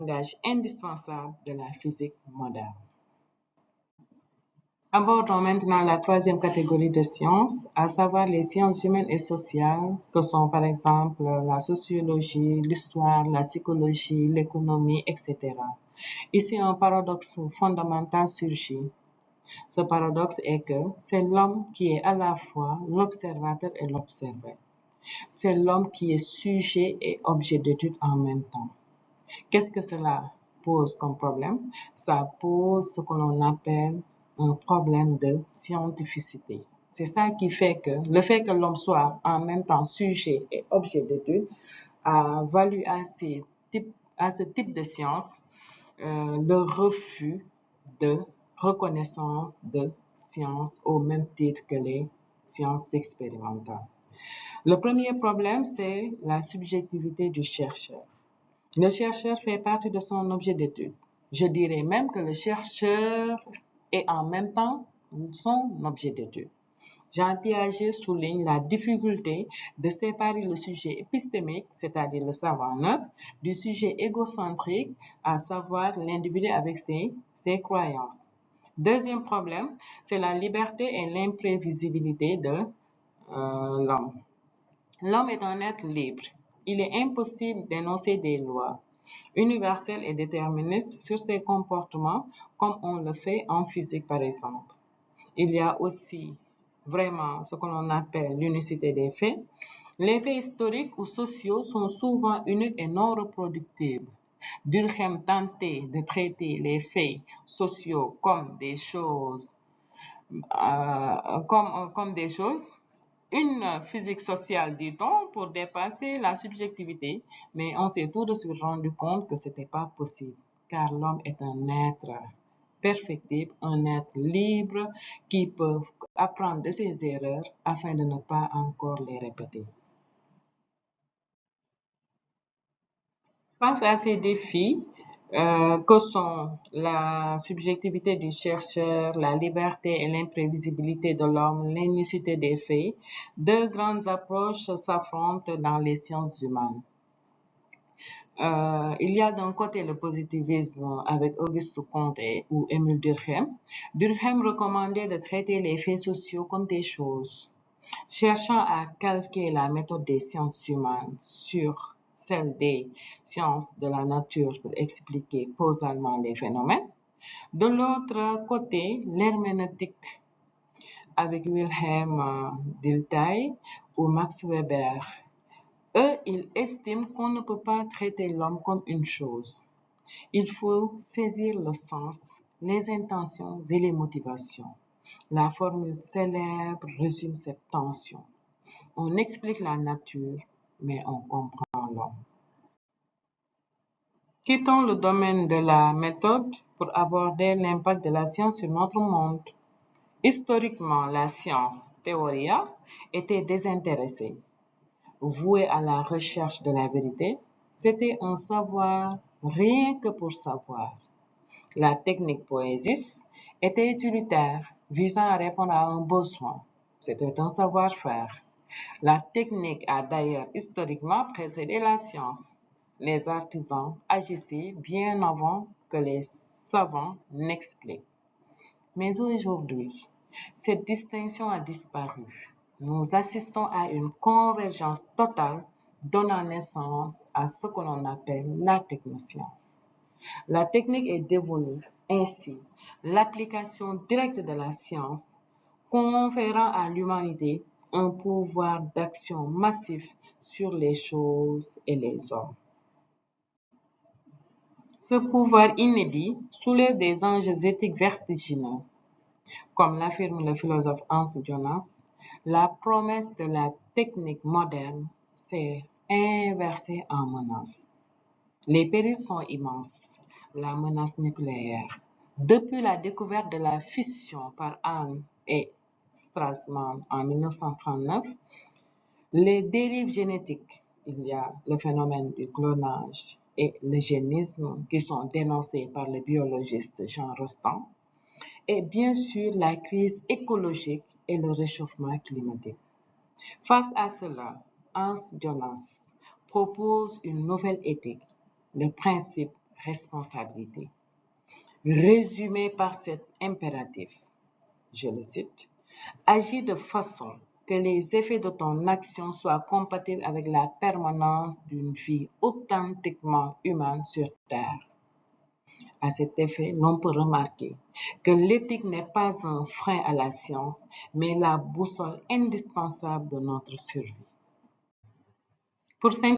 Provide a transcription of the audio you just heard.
langage indispensable de la physique moderne. Abordons maintenant la troisième catégorie de sciences, à savoir les sciences humaines et sociales, que sont par exemple la sociologie, l'histoire, la psychologie, l'économie, etc. Ici, un paradoxe fondamental surgit. Ce paradoxe est que c'est l'homme qui est à la fois l'observateur et l'observé. C'est l'homme qui est sujet et objet d'étude en même temps. Qu'est-ce que cela pose comme problème? Ça pose ce que l'on appelle un problème de scientificité. C'est ça qui fait que le fait que l'homme soit en même temps sujet et objet d'étude a valu à ce type de science le refus de reconnaissance de sciences au même titre que les sciences expérimentales. Le premier problème, c'est la subjectivité du chercheur. Le chercheur fait partie de son objet d'étude. Je dirais même que le chercheur est en même temps son objet d'étude. Jean Piaget souligne la difficulté de séparer le sujet épistémique, c'est-à-dire le savoir neutre, du sujet égocentrique, à savoir l'individu avec ses croyances. Deuxième problème, c'est la liberté et l'imprévisibilité de l'homme. L'homme est un être libre. Il est impossible d'énoncer des lois universelles et déterministes sur ses comportements comme on le fait en physique par exemple. Il y a aussi vraiment ce que l'on appelle l'unicité des faits. Les faits historiques ou sociaux sont souvent uniques et non reproductibles. Durkheim tentait de traiter les faits sociaux comme des choses, une physique sociale, dit-on, pour dépasser la subjectivité, mais on s'est tout de suite rendu compte que ce n'était pas possible, car l'homme est un être perfectible, un être libre qui peut apprendre de ses erreurs afin de ne pas encore les répéter. Face à ces défis, que sont la subjectivité du chercheur, la liberté et l'imprévisibilité de l'homme, l'unicité des faits, deux grandes approches s'affrontent dans les sciences humaines. Il y a d'un côté le positivisme avec Auguste Comte ou Émile Durkheim. Durkheim recommandait de traiter les faits sociaux comme des choses, cherchant à calquer la méthode des sciences humaines sur celle des sciences de la nature pour expliquer causalement les phénomènes. De l'autre côté, l'herméneutique avec Wilhelm Dilthey ou Max Weber. Eux, ils estiment qu'on ne peut pas traiter l'homme comme une chose. Il faut saisir le sens, les intentions et les motivations. La formule célèbre résume cette tension. On explique la nature, mais on comprend l'homme. Quittons le domaine de la méthode pour aborder l'impact de la science sur notre monde. Historiquement, la science, théoria, était désintéressée. Vouée à la recherche de la vérité, c'était un savoir rien que pour savoir. La technique poésis était utilitaire, visant à répondre à un besoin. C'était un savoir-faire. La technique a d'ailleurs historiquement précédé la science. Les artisans agissaient bien avant que les savants n'expliquent. Mais aujourd'hui, cette distinction a disparu. Nous assistons à une convergence totale donnant naissance à ce que l'on appelle la technoscience. La technique est devenue ainsi l'application directe de la science, conférant à l'humanité un pouvoir d'action massif sur les choses et les hommes. Ce pouvoir inédit soulève des enjeux éthiques vertigineux. Comme l'affirme le philosophe Hans Jonas, la promesse de la technique moderne s'est inversée en menace. Les périls sont immenses. La menace nucléaire. Depuis la découverte de la fission par Hahn et Strassmann en 1939, les dérives génétiques, il y a le phénomène du clonage et l'eugénisme qui sont dénoncés par le biologiste Jean Rostand, et bien sûr la crise écologique et le réchauffement climatique. Face à cela, Hans Jonas propose une nouvelle éthique, le principe responsabilité. Résumé par cet impératif, je le cite, agis de façon que les effets de ton action soient compatibles avec la permanence d'une vie authentiquement humaine sur Terre. À cet effet, l'on peut remarquer que l'éthique n'est pas un frein à la science, mais la boussole indispensable de notre survie. Pour